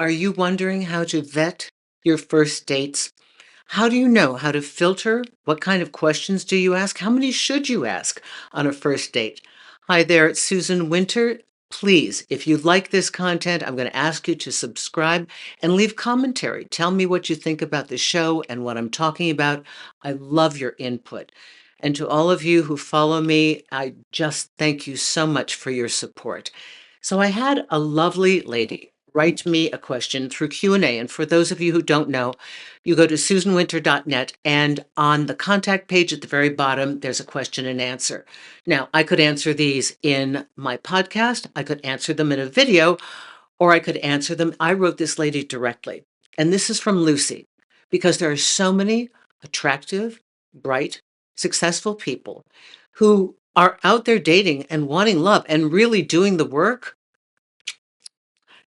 Are you wondering how to vet your first dates? How do you know how to filter? What kind of questions do you ask? How many should you ask on a first date? Hi there, it's Susan Winter. Please, if you like this content, I'm going to ask you to subscribe and leave commentary. Tell me what you think about the show and what I'm talking about. I love your input. And to all of you who follow me, I just thank you so much for your support. So I had a lovely lady write me a question through Q&A. And for those of you who don't know, you go to susanwinter.net, and on the contact page at the very bottom, there's a question and answer. Now, I could answer these in my podcast, I could answer them in a video, or I could answer them. I wrote this lady directly. And this is from Lucy, because there are so many attractive, bright, successful people who are out there dating and wanting love and really doing the work,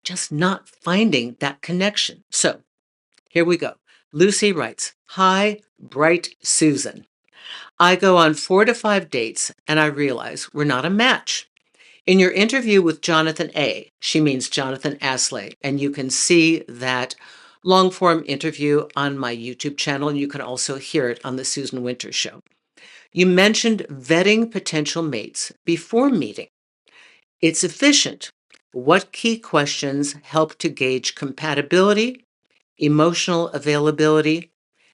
just not finding that connection. So here we go. Lucy writes, "Hi, bright Susan. I go on 4 to 5 dates and I realize we're not a match. In your interview with Jonathan A., she means Jonathan Aslay, and you can see that long form interview on my YouTube channel, and you can also hear it on the Susan Winter Show. You mentioned vetting potential mates before meeting. It's efficient. What key questions help to gauge compatibility, emotional availability,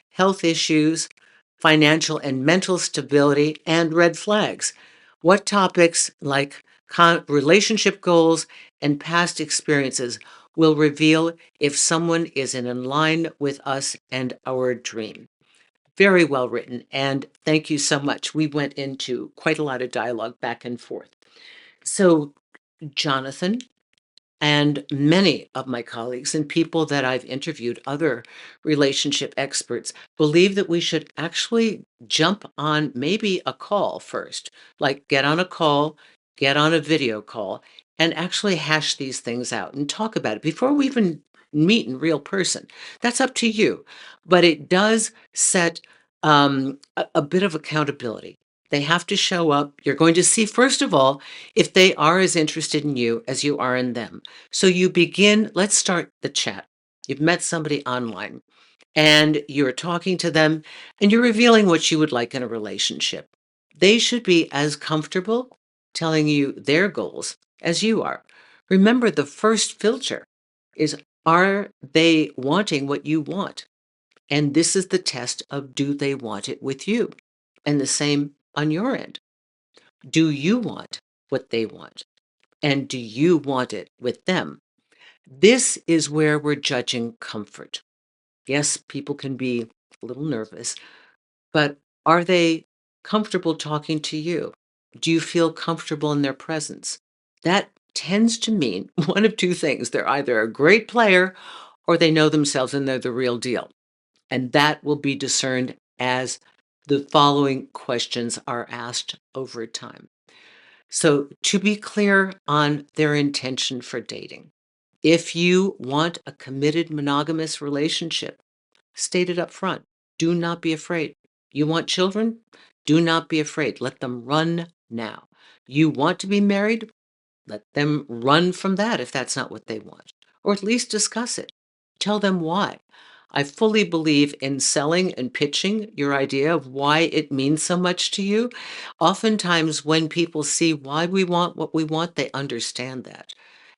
health issues, financial and mental stability, and red flags? What topics like relationship goals and past experiences will reveal if someone is in line with us and our dream?" Very well written, and thank you so much. We went into quite a lot of dialogue back and forth. So, Jonathan, and many of my colleagues and people that I've interviewed, other relationship experts, believe that we should actually jump on maybe a call first, like get on a call, get on a video call, and actually hash these things out and talk about it before we even meet in real person. That's up to you. But it does set a bit of accountability. They have to show up. You're going to see, first of all, if they are as interested in you as you are in them. So you begin, let's start the chat. You've met somebody online and you're talking to them and you're revealing what you would like in a relationship. They should be as comfortable telling you their goals as you are. Remember, the first filter is, are they wanting what you want? And this is the test of, do they want it with you? And the same on your end. Do you want what they want? And do you want it with them? This is where we're judging comfort. Yes, people can be a little nervous, but are they comfortable talking to you? Do you feel comfortable in their presence? That tends to mean one of two things. They're either a great player or they know themselves and they're the real deal. And that will be discerned as the following questions are asked over time. So, to be clear on their intention for dating, if you want a committed monogamous relationship, state it up front. Do not be afraid. You want children? Do not be afraid. Let them run now. You want to be married? Let them run from that if that's not what they want, or at least discuss it. Tell them why. I fully believe in selling and pitching your idea of why it means so much to you. Oftentimes, when people see why we want what we want, they understand that.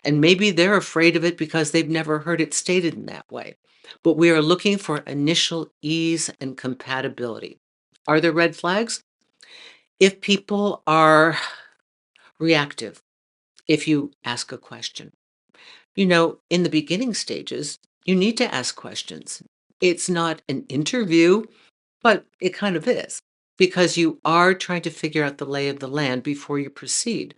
And maybe they're afraid of it because they've never heard it stated in that way. But we are looking for initial ease and compatibility. Are there red flags? If people are reactive, if you ask a question, in the beginning stages, you need to ask questions. It's not an interview, but it kind of is, because you are trying to figure out the lay of the land before you proceed.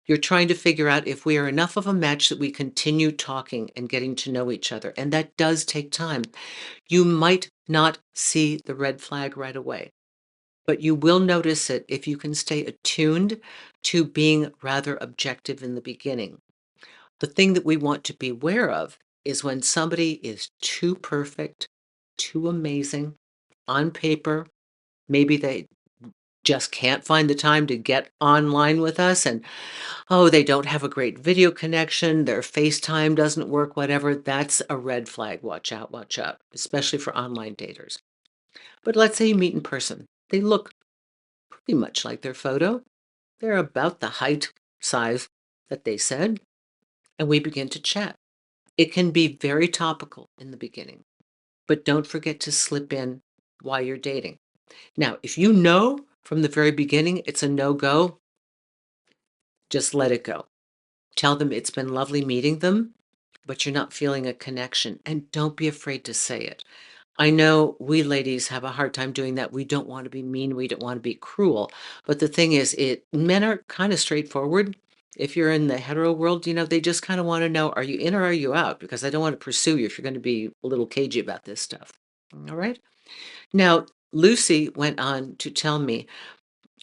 You're trying to figure out if we are enough of a match that we continue talking and getting to know each other. And that does take time. You might not see the red flag right away, but you will notice it if you can stay attuned to being rather objective in the beginning. The thing that we want to be aware of is when somebody is too perfect, too amazing on paper, maybe they just can't find the time to get online with us and, oh, they don't have a great video connection, their FaceTime doesn't work, whatever, that's a red flag. Watch out, especially for online daters. But let's say you meet in person. They look pretty much like their photo. They're about the height, size that they said, and we begin to chat. It can be very topical in the beginning, but don't forget to slip in while you're dating. Now, if you know from the very beginning it's a no-go, just let it go. Tell them it's been lovely meeting them, but you're not feeling a connection, and don't be afraid to say it. I know we ladies have a hard time doing that. We don't want to be mean, we don't want to be cruel, but the thing is, men are kind of straightforward. If you're in the hetero world, they just kind of want to know, are you in or are you out? Because I don't want to pursue you if you're going to be a little cagey about this stuff. All right? Now, Lucy went on to tell me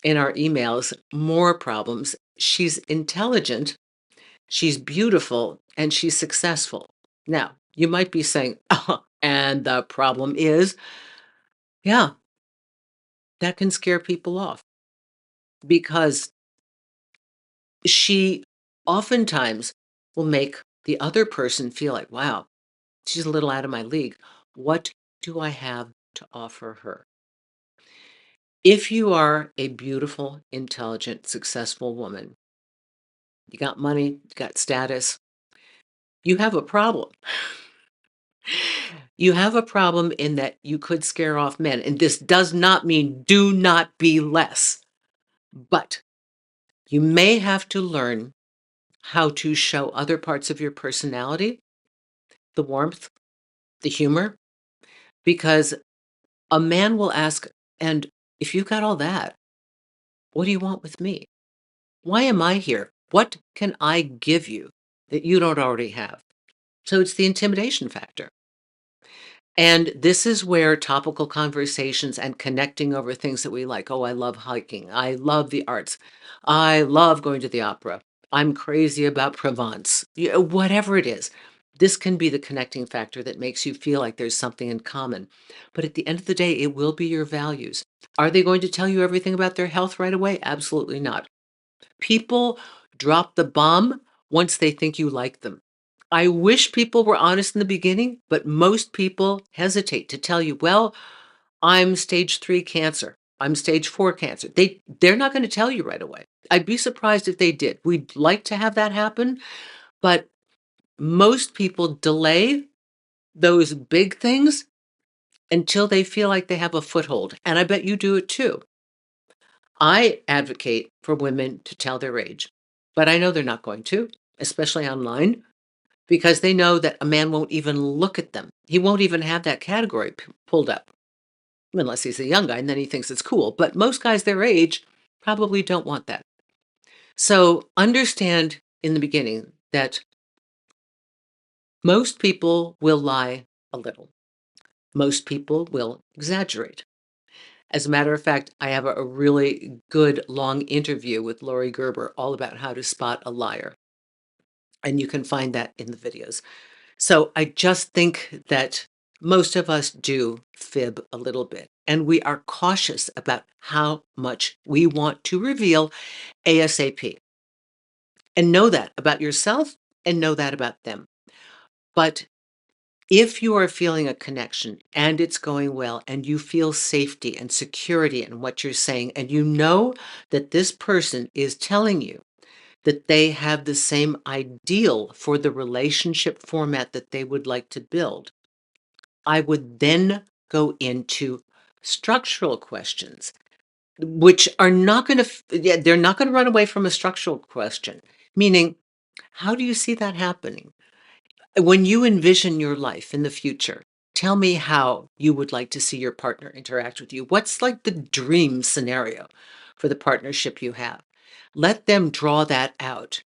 in our emails more problems. She's intelligent, she's beautiful, and she's successful. Now, you might be saying, oh, and the problem is, yeah, that can scare people off because she oftentimes will make the other person feel like, wow, she's a little out of my league. What do I have to offer her? If you are a beautiful, intelligent, successful woman, you got money, you got status, you have a problem. You have a problem in that you could scare off men. And this does not mean do not be less, but you may have to learn how to show other parts of your personality, the warmth, the humor, because a man will ask, and if you've got all that, what do you want with me? Why am I here? What can I give you that you don't already have? So it's the intimidation factor. And this is where topical conversations and connecting over things that we like. Oh, I love hiking. I love the arts. I love going to the opera. I'm crazy about Provence. Whatever it is, this can be the connecting factor that makes you feel like there's something in common. But at the end of the day, it will be your values. Are they going to tell you everything about their health right away? Absolutely not. People drop the bomb once they think you like them. I wish people were honest in the beginning, but most people hesitate to tell you, well, I'm stage 3 cancer. I'm stage 4 cancer. They're not going to tell you right away. I'd be surprised if they did. We'd like to have that happen, but most people delay those big things until they feel like they have a foothold. And I bet you do it too. I advocate for women to tell their age, but I know they're not going to, especially online, because they know that a man won't even look at them. He won't even have that category pulled up, unless he's a young guy and then he thinks it's cool. But most guys their age probably don't want that. So understand in the beginning that most people will lie a little. Most people will exaggerate. As a matter of fact, I have a really good long interview with Lori Gerber all about how to spot a liar. And you can find that in the videos. So I just think that most of us do fib a little bit, and we are cautious about how much we want to reveal ASAP. And know that about yourself and know that about them. But if you are feeling a connection and it's going well and you feel safety and security in what you're saying, and you know that this person is telling you that they have the same ideal for the relationship format that they would like to build, I would then go into structural questions, which are not going to, yeah, they're not going to run away from a structural question, meaning, how do you see that happening? When you envision your life in the future, tell me how you would like to see your partner interact with you. What's like the dream scenario for the partnership you have? Let them draw that out,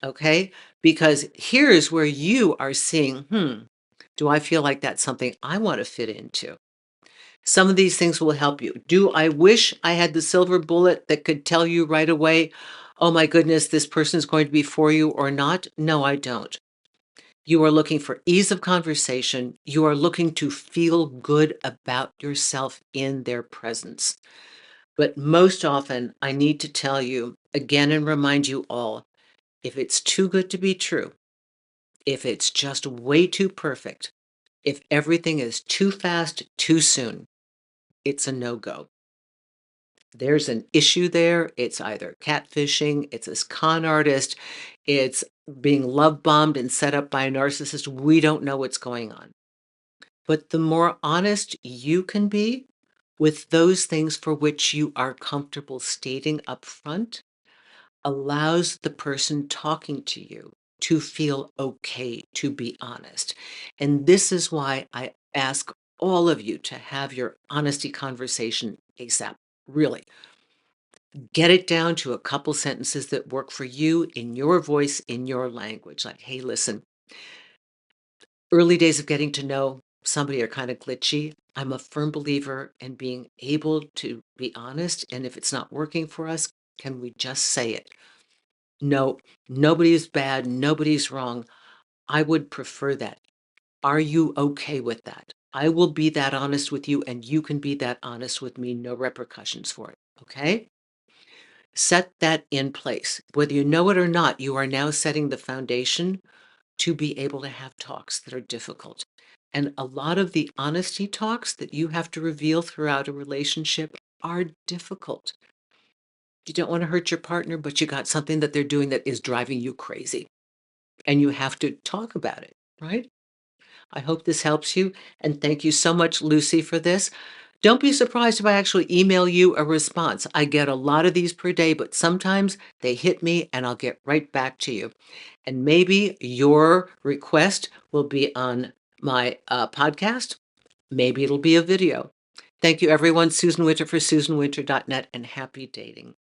okay? Because here's where you are seeing, do I feel like that's something I want to fit into? Some of these things will help you. Do I wish I had the silver bullet that could tell you right away, oh my goodness, this person is going to be for you or not? No, I don't. You are looking for ease of conversation. You are looking to feel good about yourself in their presence. But most often, I need to tell you again and remind you all, if it's too good to be true, if it's just way too perfect, if everything is too fast, too soon, it's a no-go. There's an issue there. It's either catfishing, it's this con artist, it's being love bombed and set up by a narcissist. We don't know what's going on. But the more honest you can be with those things for which you are comfortable stating up front, allows the person talking to you to feel okay to be honest. And this is why I ask all of you to have your honesty conversation ASAP. Really, get it down to a couple sentences that work for you in your voice, in your language. Like, hey, listen, early days of getting to know somebody are kind of glitchy. I'm a firm believer in being able to be honest. And if it's not working for us, can we just say it? No, nobody's bad, nobody's wrong. I would prefer that. Are you okay with that? I will be that honest with you, and you can be that honest with me. No repercussions for it. Okay? Set that in place. Whether you know it or not, you are now setting the foundation to be able to have talks that are difficult. And a lot of the honesty talks that you have to reveal throughout a relationship are difficult. You don't want to hurt your partner, but you got something that they're doing that is driving you crazy. And you have to talk about it, right? I hope this helps you. And thank you so much, Lucy, for this. Don't be surprised if I actually email you a response. I get a lot of these per day, but sometimes they hit me and I'll get right back to you. And maybe your request will be on my podcast. Maybe it'll be a video. Thank you, everyone. Susan Winter for SusanWinter.net, and happy dating.